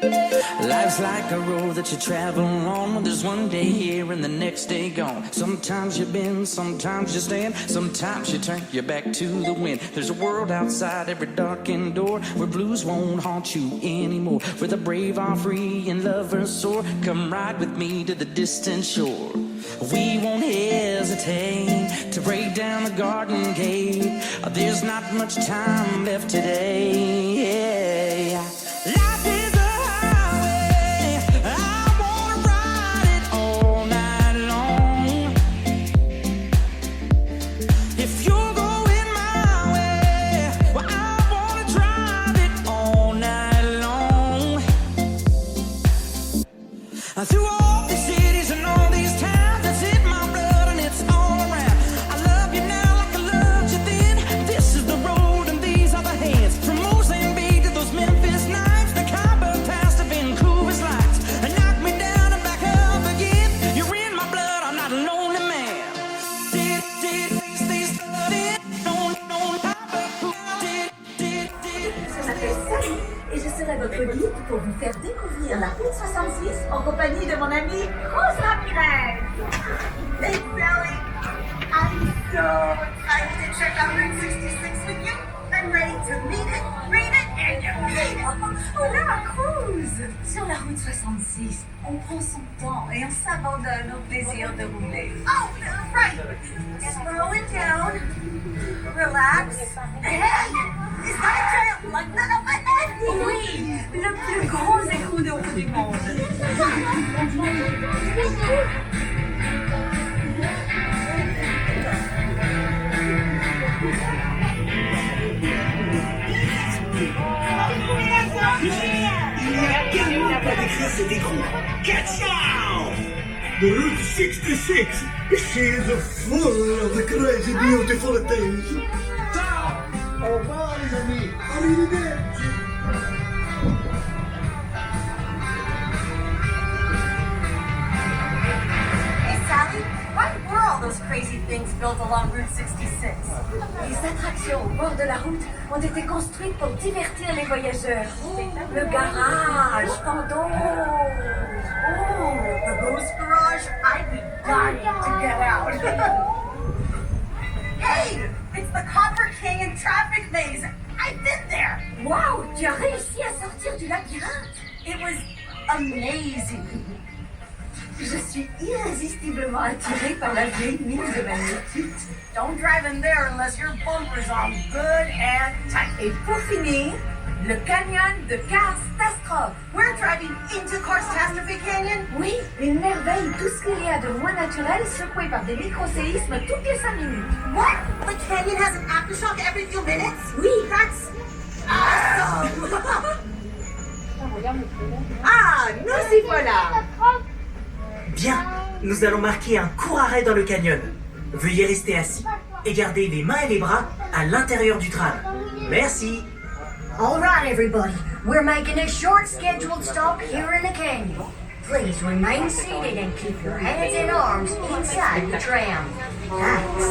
Life's like a road that you travel on. There's one day here and the next day gone. Sometimes you bend, sometimes you stand, sometimes you turn your back to the wind. There's a world outside every darkened door where blues won't haunt you anymore, where the brave are free and lovers soar. Come ride with me to the distant shore. We won't hesitate to break down the garden gate. There's not much time left today. Life is through all these cities and all these towns, that's in my blood and it's all around. I love you now like I loved you then. This is the road and these are the hands. From Mozambique to those Memphis nights, the Cabo Pass to Vancouver's lights. And knock me down and back up again. You're in my blood, I'm not a lonely man. Et je serai votre guide pour vous faire découvrir la route 66 en compagnie de mon amie Rose Ramirez. Hey Sally, I'm so excited to check out Route 66 with you. I'm ready to meet it, read it, and repeat it. On a un cruise. Sur la route 66, on prend son temps et on s'abandonne au plaisir de rouler. Oh, right. Slow it down. Relax. Hey, is that a trail like that up ahead? Oui, le plus gros écrou de roue du monde. Il n'y a qu'un mot pour décrire cet écrou. Catch out! The Route 66. She is full of the crazy beautiful things. Ciao! Au revoir les amis. Arrivederci. Hey Sally, what were all those crazy things built along Route 66? Les attractions au bord de la route ont été construites pour divertir les voyageurs. Le garage, pardon. Oh, the ghost garage, I'd be dying to get out. Hey, it's the Copper Canyon traffic maze. I've been there. Wow, tu as réussi à sortir du labyrinthe. It was amazing. Je suis irrésistiblement attirée par la vieille mine de Magnitude. Don't drive in there unless your bumpers are good and tight. Et pour finir, le canyon de Catastrophe. We're driving into Catastrophe Canyon? Oui, une merveille, tout ce qu'il y a de moins naturel, secoué par des micro-séismes toutes les 5 minutes. What? The canyon has an aftershock every few minutes? Oui. That's awesome! Ah, nous y voilà! Bien, nous allons marquer un court arrêt dans le canyon. Veuillez rester assis et garder les mains et les bras à l'intérieur du tram. Merci. All right, everybody. We're making a short scheduled stop here in the canyon. Please remain seated and keep your hands and arms inside the tram. Thanks.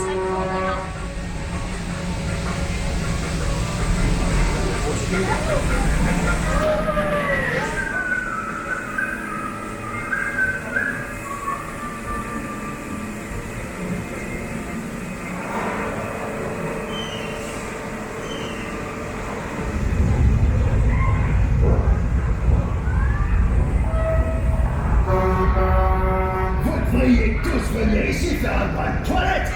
Veuillez tous venir ici faire un bras de toilette.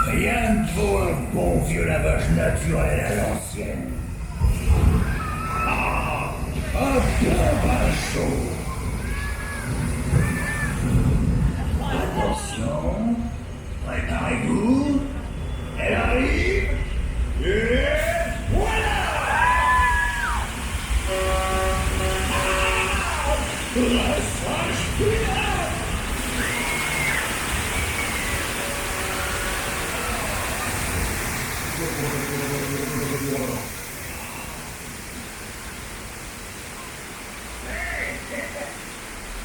Rien ne vaut un bon vieux lavage naturel à l'ancienne. Ah, un bien bain chaud. Attention, préparez-vous. Elle arrive. Et voilà!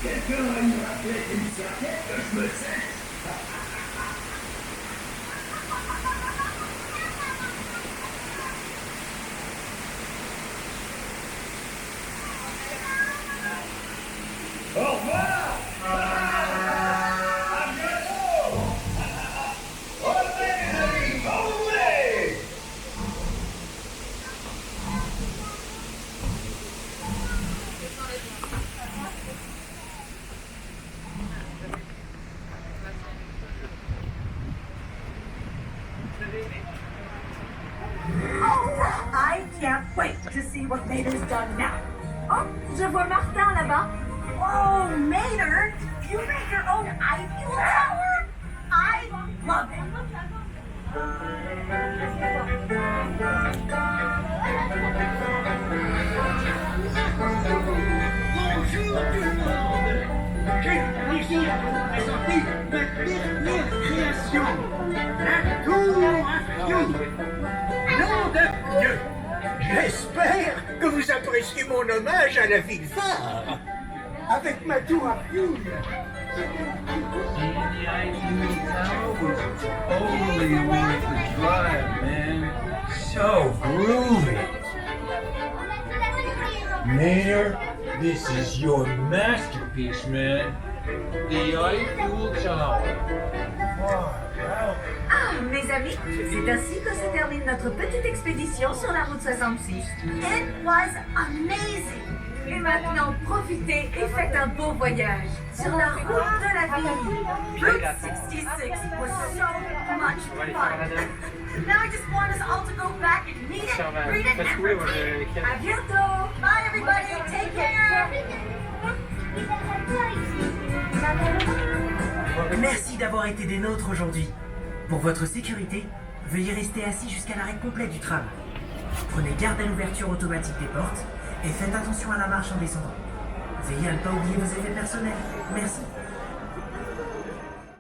Quelqu'un va me rappeler une cerquette que je me sers. wait to see what Mater's done now. Oh, je vois Martin là-bas. Oh, Mater, you make your own Eiffel Tower? I love it. Bonjour tout le monde. J'ai plaisir à vous présenter ma dernière création, la tour à Dieu. Nom de Dieu. J'espère que vous appréciez mon hommage à la ville phare. Avec ma tour à fioul. Totally worth the drive, man. So groovy. Mayor, this is your masterpiece, man. The Eiffel Tower. Wow. Ah, mes amis, c'est ainsi que se termine notre petite expédition sur la route 66. It was amazing! Et maintenant, profitez et faites un beau voyage sur la route de la vie. Route 66 was so much fun. Now I just want us all to go back and meet it, read it, and repeat. À bientôt! Bye everybody, take care! Merci d'avoir été des nôtres aujourd'hui. Pour votre sécurité, veuillez rester assis jusqu'à l'arrêt complet du tram. Prenez garde à l'ouverture automatique des portes et faites attention à la marche en descendant. Veillez à ne pas oublier vos effets personnels. Merci.